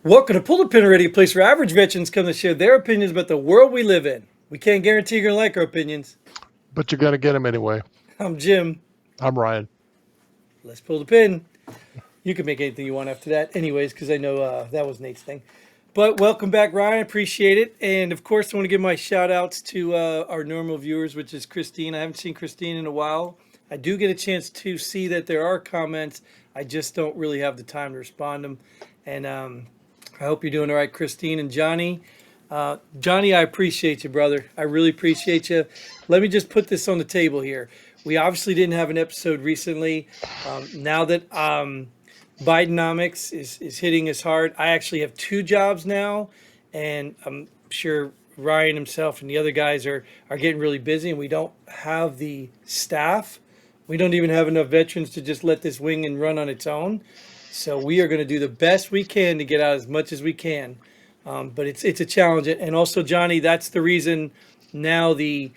Welcome to Pull the Pin Already, a place where average veterans come to share their opinions about the world we live in. We can't guarantee you're going to like our opinions. But you're going to get them anyway. I'm Jim. I'm Ryan. Let's pull the pin. You can make anything you want after that, anyways, because I know that was Nate's thing. But welcome back, Ryan. Appreciate it. And of course, I want to give my shout outs to our normal viewers, which is Christine. I haven't seen Christine in a while. I do get a chance to see that there are comments. I just don't really have the time to respond to them. And I hope you're doing all right, Christine and Johnny. Johnny, I appreciate you, brother. I really appreciate you. Let me just put this on the table here. We obviously didn't have an episode recently. Now that Bidenomics is hitting us hard, I actually have two jobs now, and I'm sure Ryan himself and the other guys are getting really busy, and we don't have the staff. We don't even have enough veterans to just let this wing and run on its own. So we are going to do the best we can to get out as much as we can. But it's a challenge. And also, Johnny, that's the reason now the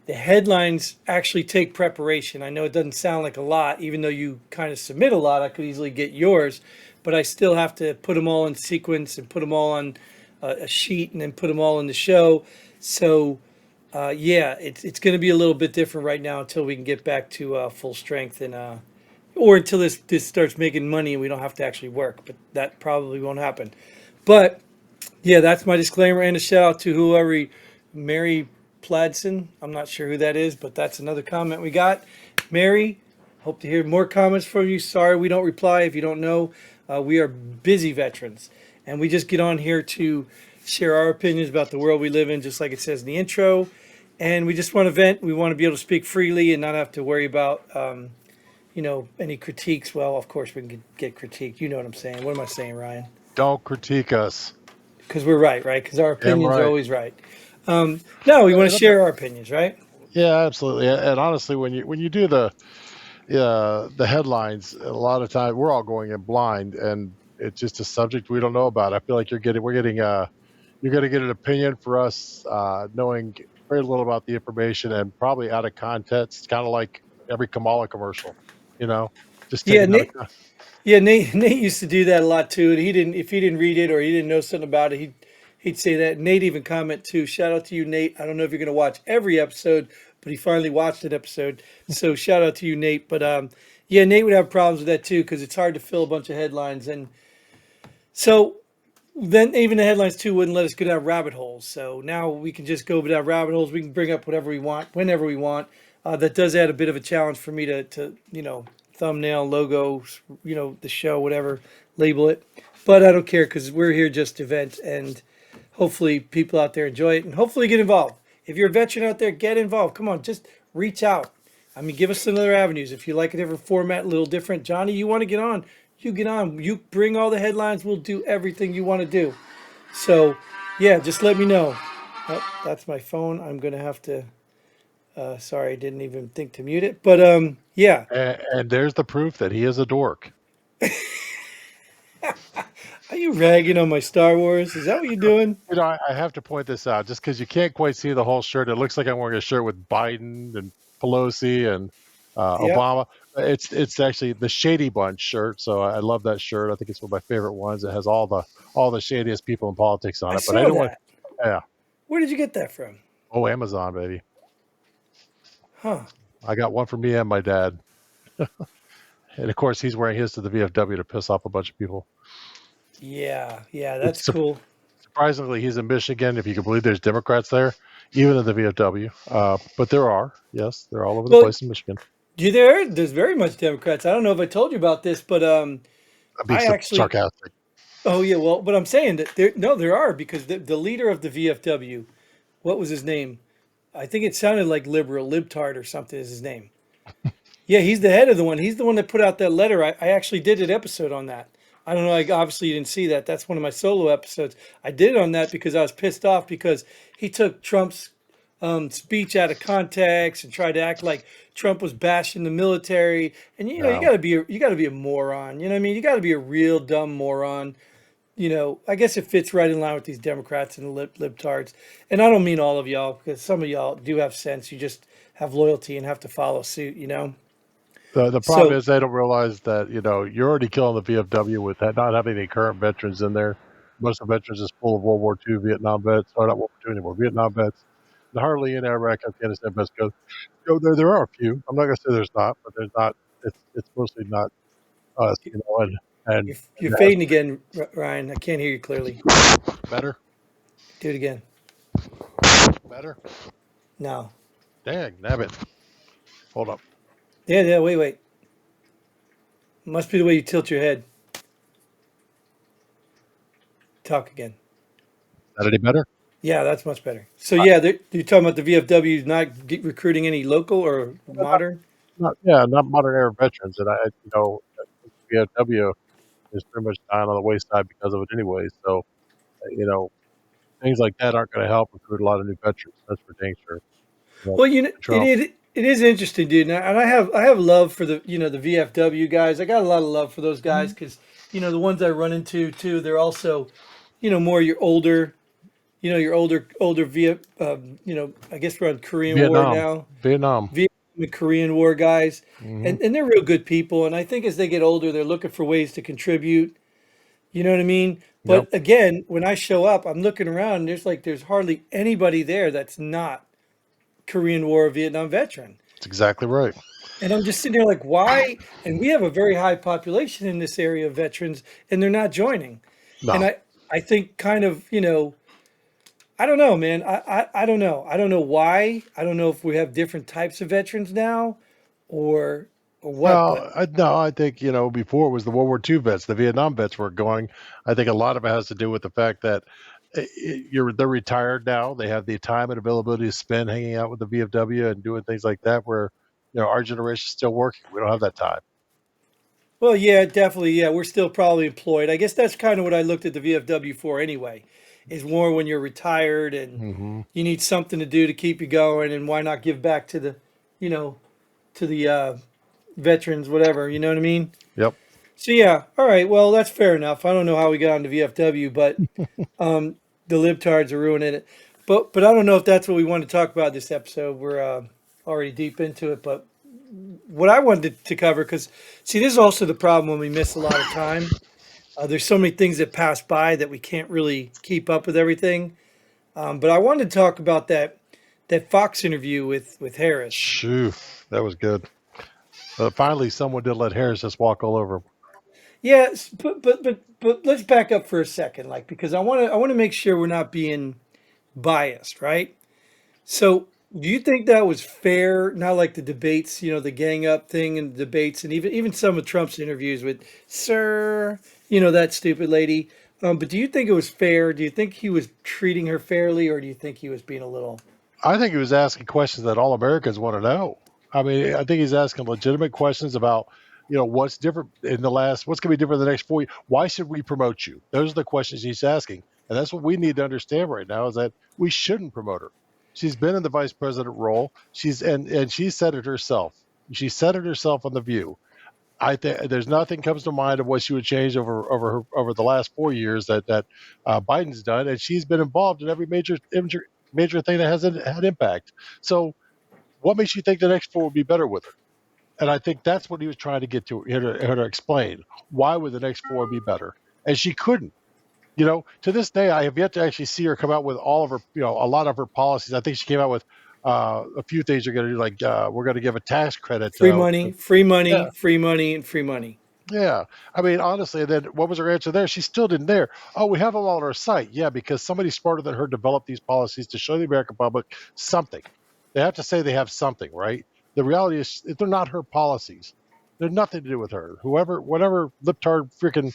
headlines actually take preparation. I know it doesn't sound like a lot, even though you kind of submit a lot. I could easily get yours, but I still have to put them all in sequence and put them all on a sheet and then put them all in the show. So, it's going to be a little bit different right now until we can get back to full strength and or until this starts making money and we don't have to actually work. But that probably won't happen. But yeah, that's my disclaimer and a shout out to whoever, Mary Pladson. I'm not sure who that is, but that's another comment we got. Mary, hope to hear more comments from you. Sorry we don't reply if you don't know. We are busy veterans, and we just get on here to share our opinions about the world we live in, just like it says in the intro. And we just want to vent. We want to be able to speak freely and not have to worry about, any critiques. Well, of course we can get critiqued. You know what I'm saying. What am I saying, Ryan? Don't critique us. Because we're right? Because our opinions right. are always right. No, we want to share our opinions, right? Yeah, absolutely. And honestly, when you do the headlines, a lot of times we're all going in blind, and it's just a subject we don't know about. I feel like you're going to get an opinion for us, knowing very little about the information and probably out of context, kind of like every Kamala commercial, just Yeah, taking out Nate. Yeah, Nate used to do that a lot too. And if he didn't read it or he didn't know something about it, he'd say that. Nate even comment too. Shout out to you, Nate. I don't know if you're going to watch every episode, but he finally watched an episode. So shout out to you, Nate. But yeah, Nate would have problems with that too because it's hard to fill a bunch of headlines, and so then even the headlines too wouldn't let us go down rabbit holes. So now we can just go down rabbit holes. We can bring up whatever we want, whenever we want. That does add a bit of a challenge for me to thumbnail, logo, the show, whatever, label it. But I don't care because we're here just to vent, and hopefully people out there enjoy it and hopefully get involved. If you're a veteran out there, get involved. Come on, just reach out. I mean, give us some other avenues. If you like a different format, a little different. Johnny, you want to get on, you get on. You bring all the headlines. We'll do everything you want to do. So, yeah, just let me know. Oh, that's my phone. I'm going to have to... sorry, I didn't even think to mute it. But yeah. and there's the proof that he is a dork. Are you ragging on my Star Wars? Is that what you're doing? I have to point this out just because you can't quite see the whole shirt. It looks like I'm wearing a shirt with Biden and Pelosi and Obama. It's actually the Shady Bunch shirt, so I love that shirt. I think it's one of my favorite ones. It has all the shadiest people in politics on it. But I don't want. Yeah. Where did you get that from? Oh, Amazon, baby. Huh. I got one for me and my dad. And of course, he's wearing his to the VFW to piss off a bunch of people. Yeah, that's cool. Surprisingly, he's in Michigan. If you can believe, there's Democrats there, even in the VFW. But there are, yes, they're all over the place in Michigan. There's very much Democrats. I don't know if I told you about this, but I'm being sarcastic. Oh yeah, well, but I'm saying that there are, because the leader of the VFW, what was his name? I think it sounded like libtard or something is his name. Yeah, he's the head of the one. He's the one that put out that letter. I actually did an episode on that. I don't know. Obviously, you didn't see that. That's one of my solo episodes. I did it on that because I was pissed off because he took Trump's speech out of context and tried to act like Trump was bashing the military. And you got to be a moron. You know what I mean? You got to be a real dumb moron. I guess it fits right in line with these Democrats and the libtards. And I don't mean all of y'all, because some of y'all do have sense. You just have loyalty and have to follow suit. The problem is they don't realize that, you're already killing the VFW with that, not having any current veterans in there. Most of the veterans is full of World War II, Vietnam vets, or not World War II anymore, Vietnam vets. And hardly in Iraq, Afghanistan vets go there. There are a few. I'm not going to say there's not, but there's not. It's mostly not us, and You're fading again, Ryan. I can't hear you clearly. better, Do it again. better. No. Dang, nabbit. Hold up. Yeah. Wait. Must be the way you tilt your head. Talk again. Is that any better? Yeah, that's much better. So yeah, you're talking about the VFW not recruiting any local or modern. Not modern era veterans, and VFW is pretty much dying on the wayside because of it anyway. So, you know, things like that aren't going to help recruit a lot of new veterans. That's for dang sure. Well, Trump. it is interesting, dude. And I have love for the the VFW guys. I got a lot of love for those guys because the ones I run into too. They're also more your older older I guess we're on Korean War now. Vietnam. The Korean War guys, Hmm. and they're real good people. And I think as they get older, they're looking for ways to contribute. You know what I mean? Yep. But again, when I show up, I'm looking around, and there's hardly anybody there that's not Korean War or Vietnam veteran. That's exactly right. And I'm just sitting there like, why? And we have a very high population in this area of veterans, and they're not joining. And No. I think kind of, I don't know, man. I don't know. I don't know why. I don't know if we have different types of veterans now or what, but Well, no, I think, before it was the World War II vets, the Vietnam vets were going. I think a lot of it has to do with the fact that they're retired now. They have the time and availability to spend hanging out with the VFW and doing things like that where, our generation is still working. We don't have that time. well, yeah, definitely. Yeah, we're still probably employed. I guess that's kind of what I looked at the VFW for anyway, is more when you're retired and Hmm. you need something to do to keep you going, and why not give back to the, you know, to the veterans, whatever. You know what I mean? Yep. So yeah, all right. Well, that's fair enough. I don't know how we got onto VFW, but the libtards are ruining it. But I don't know if that's what we want to talk about this episode. We're already deep into it, but what I wanted to cover, because see, this is also the problem when we miss a lot of time. There's so many things that pass by that we can't really keep up with everything. But I wanted to talk about that Fox interview with Harris. Shoo, that was good. Finally, someone did let Harris just walk all over him. Yes, but let's back up for a second, like because I want to make sure we're not being biased, right? So, do you think that was fair? Not like the debates, the gang up thing and the debates, and even some of Trump's interviews with Sir, that stupid lady. But do you think it was fair? Do you think he was treating her fairly, or do you think he was being a little? I think he was asking questions that all Americans want to know. I mean, I think he's asking legitimate questions about, what's different what's going to be different in the next 4 years. Why should we promote you? Those are the questions he's asking. And that's what we need to understand right now is that we shouldn't promote her. She's been in the vice president role. And she said it herself. She said it herself on The View. I think there's nothing comes to mind of what she would change over the last 4 years that Biden's done, and she's been involved in every major thing that hasn't had impact. So, what makes you think the next four would be better with her? And I think that's what he was trying to get to her to explain. Why would the next four be better? And she couldn't. To this day, I have yet to actually see her come out with all of her, a lot of her policies. I think she came out with a few things you're going to do, like we're going to give a tax credit. Free money, free money, Yeah, free money, and free money. yeah. I mean, honestly, then what was her answer there? She still didn't there. Oh, we have them all on our site. Yeah, because somebody smarter than her developed these policies to show the American public something. They have to say they have something, right? The reality is they're not her policies. They're nothing to do with her. Whatever libtard freaking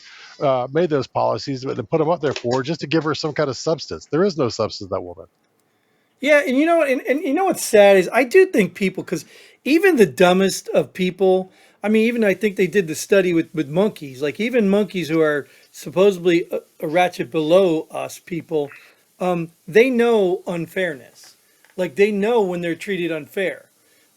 made those policies and put them up there for just to give her some kind of substance. There is no substance to that woman. Yeah, and what's sad is I do think people, because even the dumbest of people, I mean, even I think they did the study with monkeys, like even monkeys who are supposedly a ratchet below us people, they know unfairness. Like they know when they're treated unfair.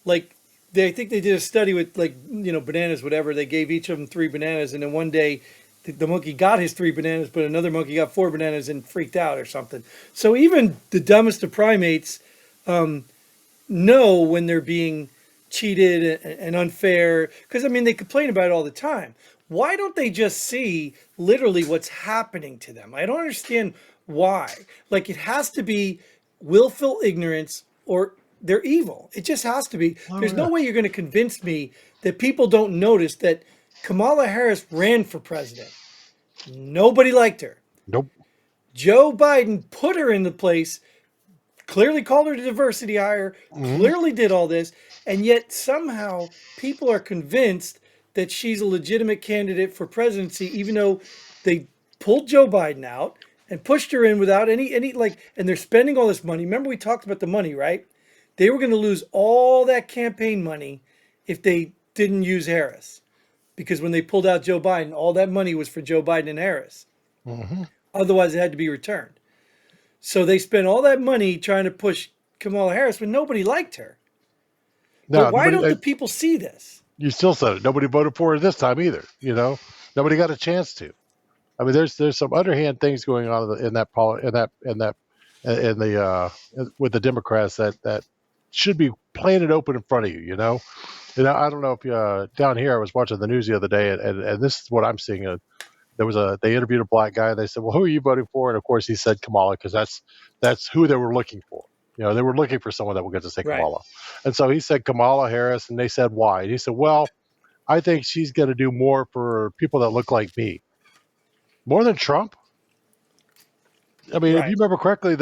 Like I think they did a study with like bananas, whatever. They gave each of them three bananas, and then one day the monkey got his three bananas, but another monkey got four bananas and freaked out or something. So even the dumbest of primates know when they're being cheated and unfair. Because, I mean, they complain about it all the time. Why don't they just see literally what's happening to them? I don't understand why. Like, it has to be willful ignorance or they're evil. It just has to be. Oh There's yeah. no way you're going to convince me that people don't notice that Kamala Harris ran for president. Nobody liked her. Nope. Joe Biden put her in the place, clearly called her a diversity hire, Hmm. clearly did all this, and yet somehow people are convinced that she's a legitimate candidate for presidency, even though they pulled Joe Biden out and pushed her in without any like, and they're spending all this money. Remember we talked about the money, right? They were going to lose all that campaign money if they didn't use Harris. Because when they pulled out Joe Biden, all that money was for Joe Biden and Harris. Hmm. Otherwise, it had to be returned. So they spent all that money trying to push Kamala Harris when nobody liked her. But No, why nobody. don't the people see this? You still said it. Nobody voted for her this time either. Nobody got a chance to. I mean, there's some underhand things going on in that in the with the Democrats that should be plain and open in front of you. And I don't know if down here I was watching the news the other day, and this is what I'm seeing. They interviewed a black guy. And they said, "Well, who are you voting for?" And of course, he said Kamala because that's who they were looking for. They were looking for someone that would get to say Right. Kamala, and so he said Kamala Harris, and they said why? And he said, "Well, I think she's going to do more for people that look like me, more than Trump." I mean, if you Right. remember correctly,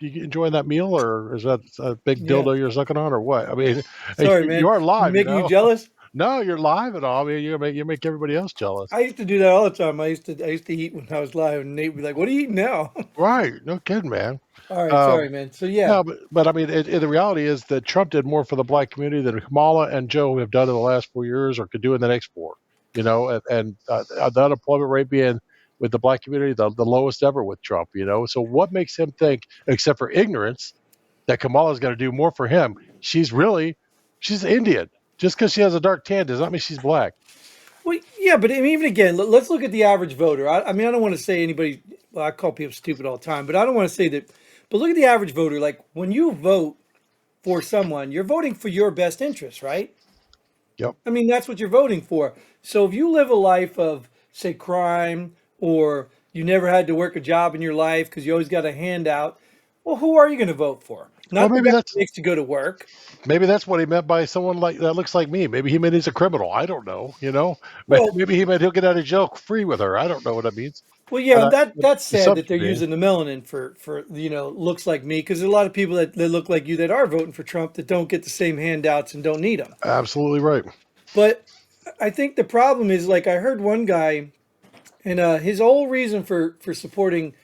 you enjoying that meal, or is that a big Yeah. dildo you're sucking on, or what? I mean, Sorry, you man. are live, Making you jealous? No, you're live and all. I mean, you make everybody else jealous. I used to do that all the time. I used to eat when I was live, and Nate would be like, "What are you eating now?" Right? No kidding, man. All right, sorry, Um, man. So yeah, no, but I mean, the reality is that Trump did more for the black community than Kamala and Joe have done in the last 4 years, or could do in the next four. And the unemployment rate being with the black community the lowest ever with Trump. So what makes him think, except for ignorance, that Kamala's going to do more for him? She's Indian. Just because she has a dark tan does not mean she's black. well, yeah, but I mean, even again, let's look at the average voter. I mean, I don't want to say anybody. Well, I call people stupid all the time, but I don't want to say that. But look at the average voter. Like when you vote for someone, you're voting for your best interest, right? Yep. I mean, that's what you're voting for. So if you live a life of, say, crime, or you never had to work a job in your life because you always got a handout, well, who are you going to vote for? Well, Not the guy who makes you go to work. maybe that's what he meant by someone like that looks like me. Maybe he meant he's a criminal. I don't know. Well, Maybe he meant he'll get out of jail free with her. I don't know what that means. well, yeah, But and that's the sad that assumption they're being, using the melanin for looks like me because there's a lot of people that look like you that are voting for Trump that don't get the same handouts and don't need them. absolutely right. But I think the problem is like I heard one guy and his whole reason for supporting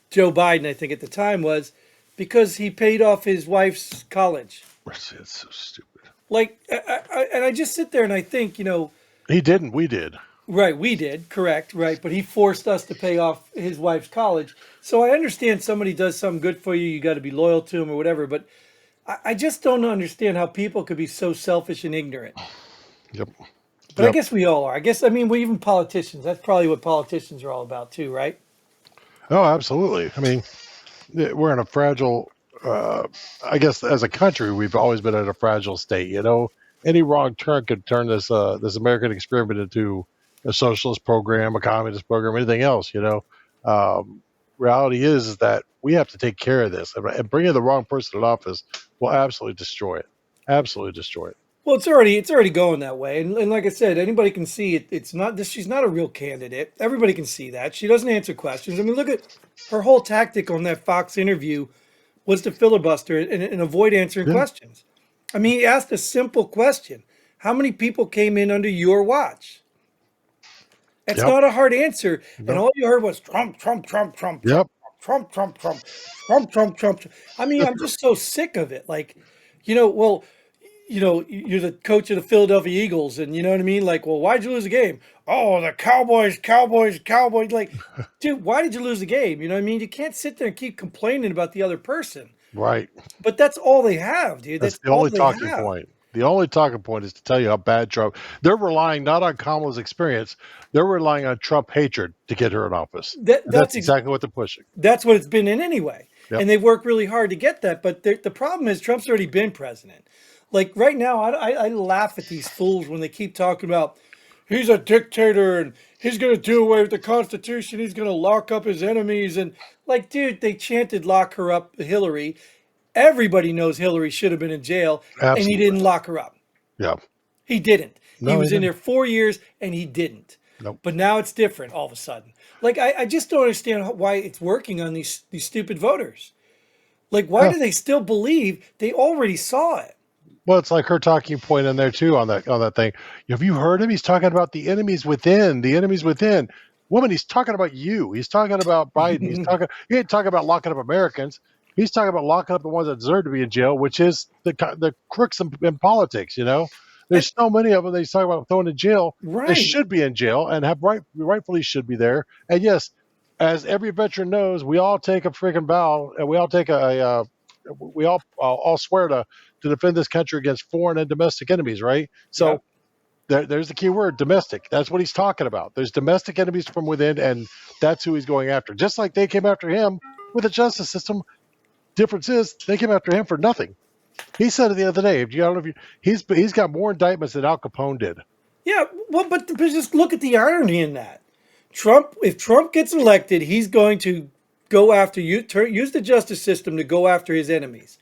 Joe Biden, I think at the time was because he paid off his wife's college. It's so stupid. Like, and I just sit there and I think, He didn't. We did. right, we did, correct, right, but he forced us to pay off his wife's college. So I understand somebody does something good for you, you got to be loyal to him or whatever, but I just don't understand how people could be so selfish and ignorant. Yep. But I Yep. guess we all are. I guess, I mean, we even politicians, that's probably what politicians are all about too, right? Oh, absolutely. I mean, we're in a fragile. Uh, I guess as a country, we've always been in a fragile state. Any wrong turn could turn this American experiment into a socialist program, a communist program, anything else. Um, Reality is that we have to take care of this, and bringing the wrong person in office will absolutely destroy it. Absolutely destroy it. Well, it's already going that way, and like I said, anybody can see it. It's not this. She's not a real candidate. Everybody can see that she doesn't answer questions. I mean, look at her whole tactic on that Fox interview was to filibuster and avoid answering Yeah. questions. I mean, he asked a simple question: how many people came in under your watch? It's Yep. not a hard answer, and Yep. all you heard was Trump, Trump, Trump, Trump, Trump, Yep. Trump, Trump, Trump, Trump, Trump, Trump. I mean, I'm just so sick of it. Like, well, you're the coach of the Philadelphia Eagles, and you know what I mean? Like, well, why'd you lose the game? Oh, the Cowboys, Cowboys, Cowboys. Like, dude, why did you lose the game? You know what I mean? You can't sit there and keep complaining about the other person. Right. But that's all they have, dude. That's That's the all only they talking have. point. The only talking point is to tell you how bad Trump. They're relying not on Kamala's experience. They're relying on Trump hatred to get her in office, That and that's that's ex- exactly what they're pushing. that's what it's been in anyway. Yep. And they've worked really hard to get that. But the problem is Trump's already been president. Like right now, I laugh at these fools when they keep talking about he's a dictator and he's going to do away with the Constitution. He's going to lock up his enemies. And like, dude, they chanted lock her up, Hillary. Everybody knows Hillary should have been in jail, and he Absolutely. didn't lock her up. Yeah. He didn't. He No, he was in didn't. there 4 years, and he didn't. Nope. But now it's different all of a sudden. Like, I just don't understand why it's working on these stupid voters. Like, why Yeah. do they still believe they already saw it? Well, it's like her talking point in there too on that thing. Have you heard him? He's talking about the enemies within. The enemies within. Woman, he's talking about you. He's talking about Biden. He ain't talking about locking up Americans. He's talking about locking up the ones that deserve to be in jail, which is the crooks in politics. You know, And- there's so many of them. They talk about throwing in jail. They right. should be in jail and rightfully should be there. And yes, as every veteran knows, we all take a freaking vow and we all take we all swear to defend this country against foreign and domestic enemies, right? So there's the key word, domestic. That's what he's talking about. There's domestic enemies from within, and that's who he's going after. Just like they came after him with the justice system. Difference is they came after him for nothing. He said it the other day. I don't know if he's got more indictments than Al Capone did. Yeah, well, but just look at the irony in that. If Trump gets elected, he's going to go after use the justice system to go after his enemies.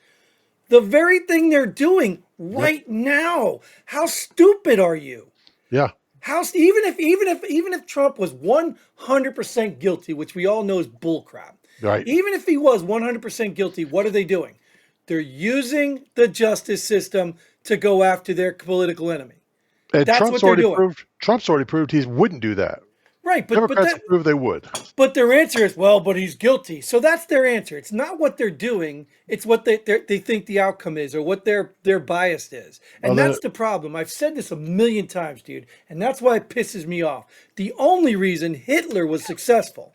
The very thing they're doing right now. How stupid are you? Yeah. Even if Trump was 100% guilty, which we all know is bullcrap. Right. Even if he was 100% guilty, what are they doing? They're using the justice system to go after their political enemy. And That's what they're doing. Trump's already proved he wouldn't do that. Right, Democrats have proved they would. but their answer is, well, but he's guilty. So that's their answer. It's not what they're doing. It's what they think the outcome is or what their bias is. And that's the problem. I've said this a million times, dude. And that's why it pisses me off. The only reason Hitler was successful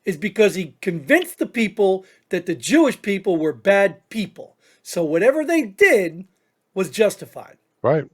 is because he convinced the people that the Jewish people were bad people. So whatever they did was justified. Right.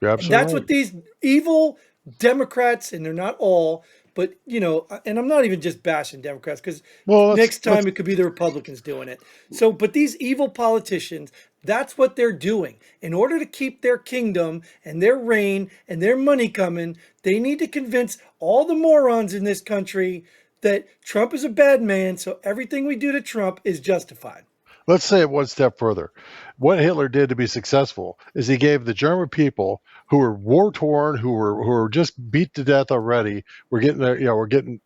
You're absolutely And that's right. what these evil Democrats, and they're not all, but and I'm not even just bashing Democrats because next time it could be the Republicans doing it. So, but these evil politicians, that's what they're doing. In order to keep their kingdom and their reign and their money coming, they need to convince all the morons in this country that Trump is a bad man, so everything we do to Trump is justified. Let's say it one step further. What Hitler did to be successful is he gave the German people who were war torn, who were just beat to death already. We're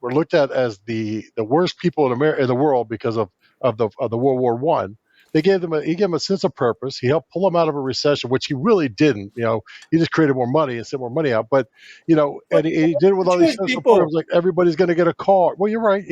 looked at as the worst people in the world because of the World War One. He gave them a sense of purpose. He helped pull them out of a recession, which he really didn't. He just created more money and sent more money out. But and he did it with all these social programs, like everybody's going to get a car. Well, you're right.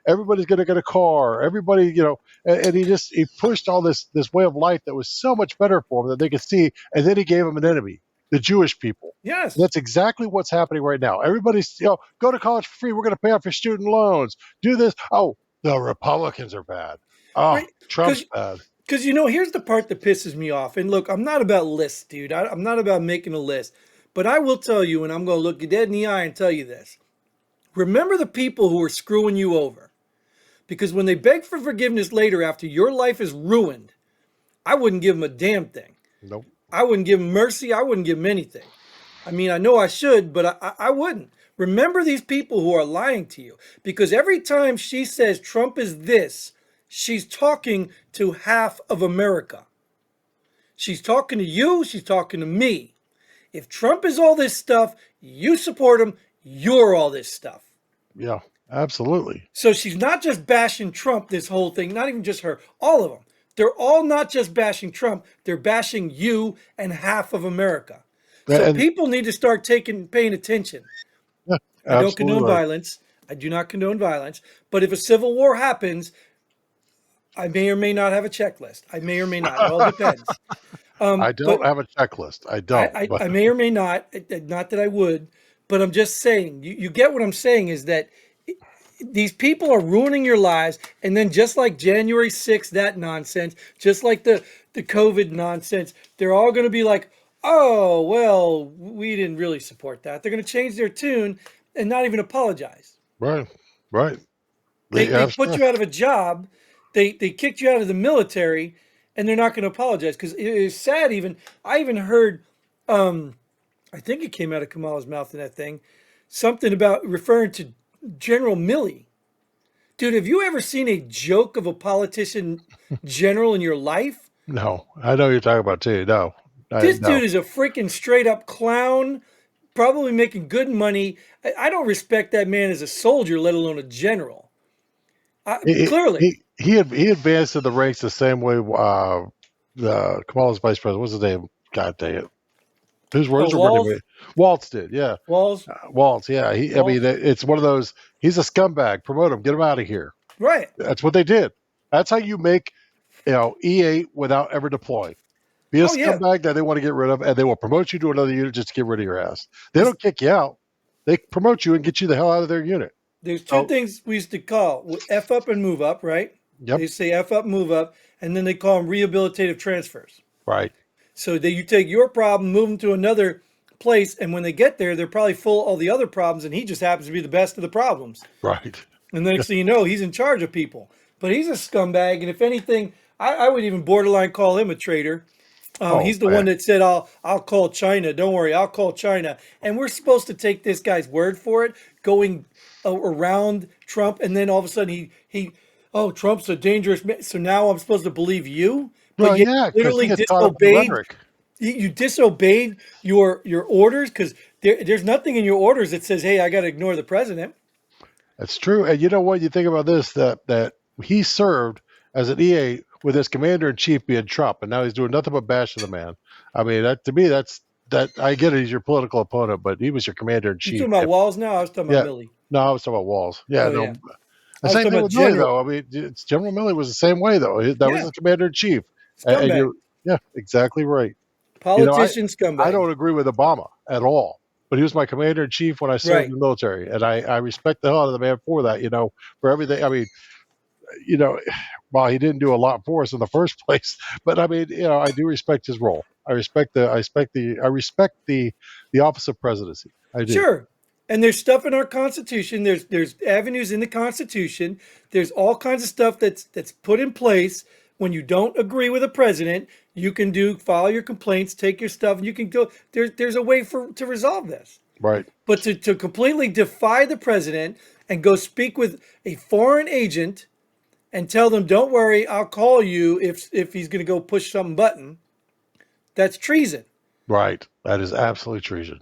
Everybody's going to get a car. Everybody, and he pushed all this way of life that was so much better for them that they could see. And then he gave them an enemy, the Jewish people. Yes, and that's exactly what's happening right now. Everybody's go to college for free. We're going to pay off your student loans. Do this. Oh, the Republicans are bad. Oh, right. Trump's bad. Because, here's the part that pisses me off. And look, I'm not about lists, dude. I'm not about making a list. But I will tell you, and I'm going to look you dead in the eye and tell you this. Remember the people who are screwing you over. Because when they beg for forgiveness later after your life is ruined, I wouldn't give them a damn thing. Nope. I wouldn't give them mercy. I wouldn't give them anything. I mean, I know I should, but I wouldn't. Remember these people who are lying to you. Because every time she says Trump is this, she's talking to half of America. She's talking to you. She's talking to me. If Trump is all this stuff, you support him. You're all this stuff. Yeah, absolutely. So she's not just bashing Trump, this whole thing, not even just her, all of them. They're all not just bashing Trump. They're bashing you and half of America. So people need to start paying attention. Yeah, I don't condone violence. I do not condone violence. But if a civil war happens, I may or may not have a checklist. I may or may not. It all depends. I don't have a checklist. I don't. I may or may not. Not that I would. But I'm just saying, you get what I'm saying is that these people are ruining your lives. And then just like January 6th, that nonsense, just like the COVID nonsense, they're all going to be like, oh, well, we didn't really support that. They're going to change their tune and not even apologize. Right. They put you out of a job. They kicked you out of the military, and they're not going to apologize because it is sad. I even heard, I think it came out of Kamala's mouth in that thing, something about referring to General Millie. Dude, have you ever seen a joke of a politician general in your life? No, I know you're talking about too. No, This no. dude is a freaking straight up clown, probably making good money. I don't respect that man as a soldier, let alone a general. Clearly. He advanced in the ranks the same way the Kamala's vice president. What's his name? God dang it! Who's Oh, running Walls, mate? Waltz did, yeah. Walls, Waltz, yeah. I mean, Walls. it's one of those. He's a scumbag. Promote him. Get him out of here. Right. That's what they did. That's how you make E8 without ever deploying. Be a Oh, yeah. scumbag that they want to get rid of, and they will promote you to another unit just to get rid of your ass. They don't kick you out. They promote you and get you the hell out of their unit. There's two So, things we used to call F up and move up, right? yep, They say F up, move up, and then they call them rehabilitative transfers. right, So that you take your problem, move them to another place, and when they get there, they're probably full of all the other problems, and he just happens to be the best of the problems. right. And the next thing you know, he's in charge of people. But he's a scumbag, and if anything, I would even borderline call him a traitor. Oh, He's the one man. that said, "I'll call China. Don't worry, I'll call China." And we're supposed to take this guy's word for it, going around Trump, and then all of a sudden oh, Trump's a dangerous man. So now I'm supposed to believe you, Well, but you yeah, because he literally gets caught up in the disobeyed. rhetoric. You disobeyed your orders because there's nothing in your orders that says, "Hey, I got to ignore the president." That's true. And you know what? You think about this that he served as an EA with his commander in chief being Trump, and now he's doing nothing but bashing the man. I mean, that to me, that's that. I get it. He's your political opponent, but he was your commander in You chief. talking about Walls now? I was talking about Yeah. Millie. No, I was talking about Walls. Yeah, Oh no. yeah, The I was same talking thing about with Millie, general. though. I mean, General Milley was the same way, though. That was Yeah, his commander in chief, and scumbag, you're yeah, exactly right. You know, politician, I scumbag. don't agree with Obama at all, but he was my commander in chief when I served in Right. the military, and I respect the hell out of the man for that. For everything. I mean, you know, while he didn't do a lot for us in the first place, but I mean, I do respect his role. I respect the office of presidency. I do. Sure. And there's stuff in our Constitution. There's avenues in the Constitution. There's all kinds of stuff that's put in place. When you don't agree with a president, you can file your complaints, take your stuff, and you can go. There's a way to resolve this. Right. But to completely defy the president and go speak with a foreign agent and tell them, "Don't worry, I'll call you if he's going to go push some button," that's treason. Right. That is absolutely treason.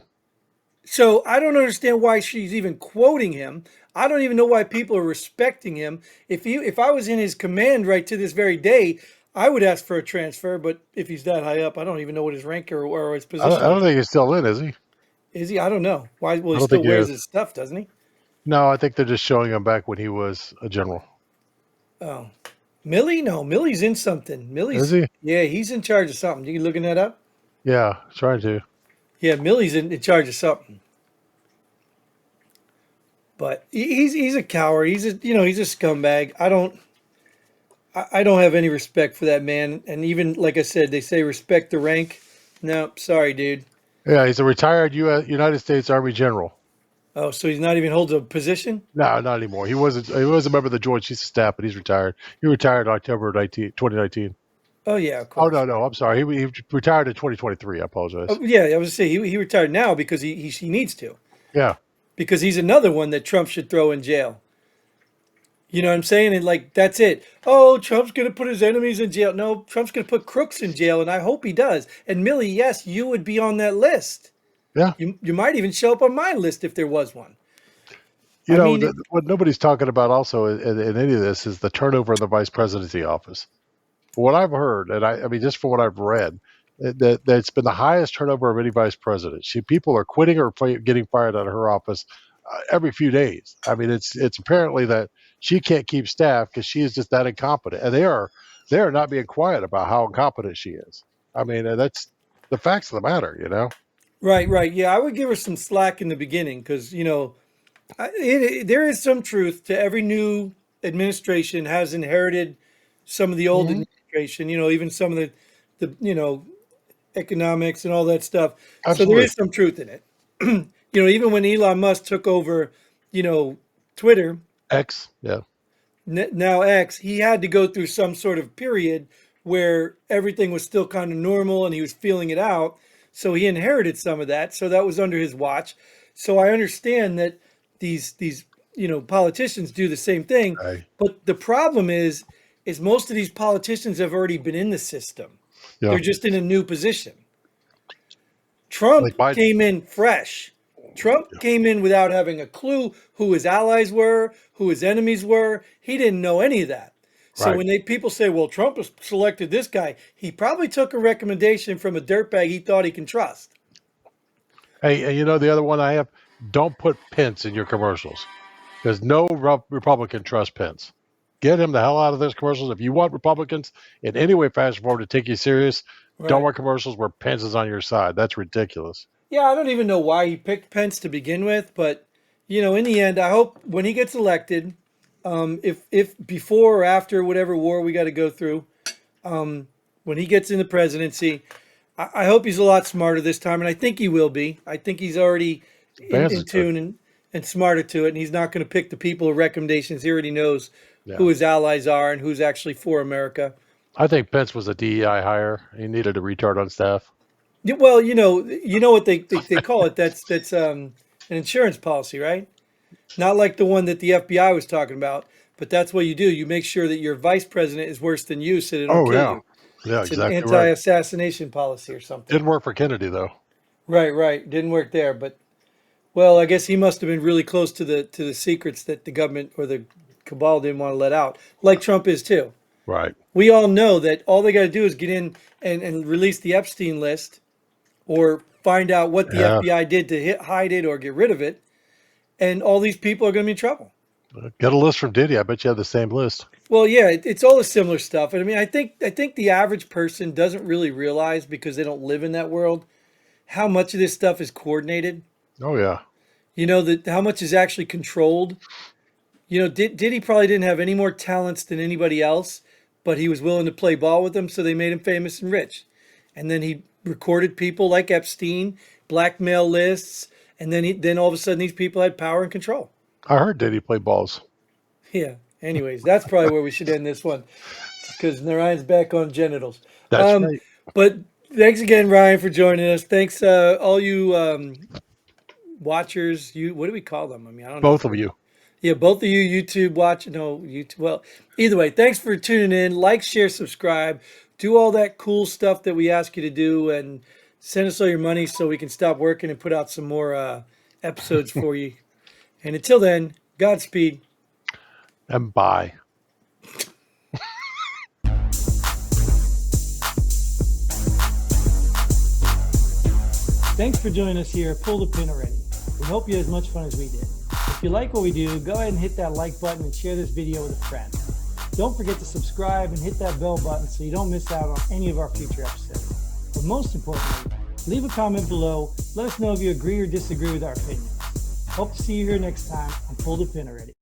So I don't understand why she's even quoting him. I don't even know why people are respecting him. If I was in his command right to this very day, I would ask for a transfer. But if he's that high up, I don't even know what his rank or his I position don't is. think he's still in, is he? Is he? I don't know. Why? Well, I he don't still think he wears is. his stuff, doesn't he? No, I think they're just showing him back when he was a general. Oh, Millie? No, Millie's in something. Is Millie's he? yeah, he's in charge of something. You looking that up? Yeah, trying to. Yeah, Millie's in charge of something. But he's a coward. He's a scumbag. I don't have any respect for that man. And even like I said, they say respect the rank. No, sorry, dude. Yeah, he's a retired United States Army general. Oh, so he's not even holds a position? No, not anymore. He was a member of the Joint Chiefs of Staff, but he's retired. He retired October 2019. Oh yeah, of Oh course. no, I'm sorry. He retired in 2023. I apologize. Oh, yeah, I was say he retired now because he needs to. Yeah, Because he's another one that Trump should throw in jail. You know what I'm saying? And like that's it. Oh, Trump's gonna put his enemies in jail. No, Trump's gonna put crooks in jail, and I hope he does. And Millie, yes, you would be on that list. yeah. You might even show up on my list if there was one. You I know, mean, what nobody's talking about also in any of this is the turnover in the vice presidency office. From what I've heard, and I mean, just from what I've read, that it's been the highest turnover of any vice president. People are quitting or getting fired out of her office every few days. I mean, it's apparently that she can't keep staff because she is just that incompetent, and they are not being quiet about how incompetent she is. I mean, that's the facts of the matter. right. Yeah, I would give her some slack in the beginning because there is some truth to every new administration has inherited some of the old Mhm. administration. Even some of the economics and all that stuff. So there Absolutely. is some truth in it. Even when Elon Musk took over, Twitter, X, yeah, now X, he had to go through some sort of period where everything was still kind of normal and he was feeling it out. So he inherited some of that. So that was under his watch. So I understand that these politicians do the same thing. Right. But the problem is most of these politicians have already been in the system. Yeah. They're just in a new position. Trump Like Biden. came in fresh. Trump came in without having a clue who his allies were, who his enemies were. He didn't know any of that. So Right. when people say, well, Trump has selected this guy, he probably took a recommendation from a dirtbag he thought he can trust. Hey, and the other one I have, don't put Pence in your commercials, because no Republican trusts Pence. Get him the hell out of those commercials. If you want Republicans in any way, fashion, form to take you serious, Right. don't want commercials where Pence is on your side. That's ridiculous. Yeah, I don't even know why he picked Pence to begin with, but in the end, I hope when he gets elected, if before or after whatever war we got to go through, when he gets in the presidency, I hope he's a lot smarter this time, and I think he will be. I think he's already in tune and smarter to it, and he's not going to pick the people or recommendations. He already knows who his allies are and who's actually for America. I think Pence was a DEI hire. He needed a retard on staff. Yeah, well, you know what they call it. That's an insurance policy, right? Not like the one that the FBI was talking about, but that's what you do. You make sure that your vice president is worse than you, so they don't kill you. Yeah, It's exactly an right. anti-assassination policy or something. Didn't work for Kennedy, though. Right. Didn't work there, but well, I guess he must have been really close to the secrets that the government or the cabal didn't want to let out, like Trump is too. Right. We all know that all they got to do is get in and release the Epstein list, or find out what the FBI did to hide it or get rid of it, and all these people are going to be in trouble. Get a list from Diddy. I bet you have the same list. Well, yeah, it's all the similar stuff. And I mean, I think the average person doesn't really realize, because they don't live in that world, how much of this stuff is coordinated. Oh, yeah. That how much is actually controlled. Diddy probably didn't have any more talents than anybody else, but he was willing to play ball with them, so they made him famous and rich. And then he recorded people like Epstein, blackmail lists, and then all of a sudden these people had power and control. I heard Diddy play balls. Yeah. Anyways, that's probably where we should end this one, because Narayan's back on genitals. That's right. But thanks again, Ryan, for joining us. Thanks, all you watchers. What do we call them? I mean, I don't know. Both of you. Yeah, both of you YouTube watch. No, YouTube. Well, either way, thanks for tuning in. Like, share, subscribe. Do all that cool stuff that we ask you to do, and send us all your money so we can stop working and put out some more episodes for you. And until then, Godspeed. And bye. Thanks for joining us here at Pull the Pin Already. We hope you had as much fun as we did. If you like what we do, go ahead and hit that like button and share this video with a friend. Don't forget to subscribe and hit that bell button so you don't miss out on any of our future episodes. But most importantly, leave a comment below. Let us know if you agree or disagree with our opinions. Hope to see you here next time on Pull the Pin Already.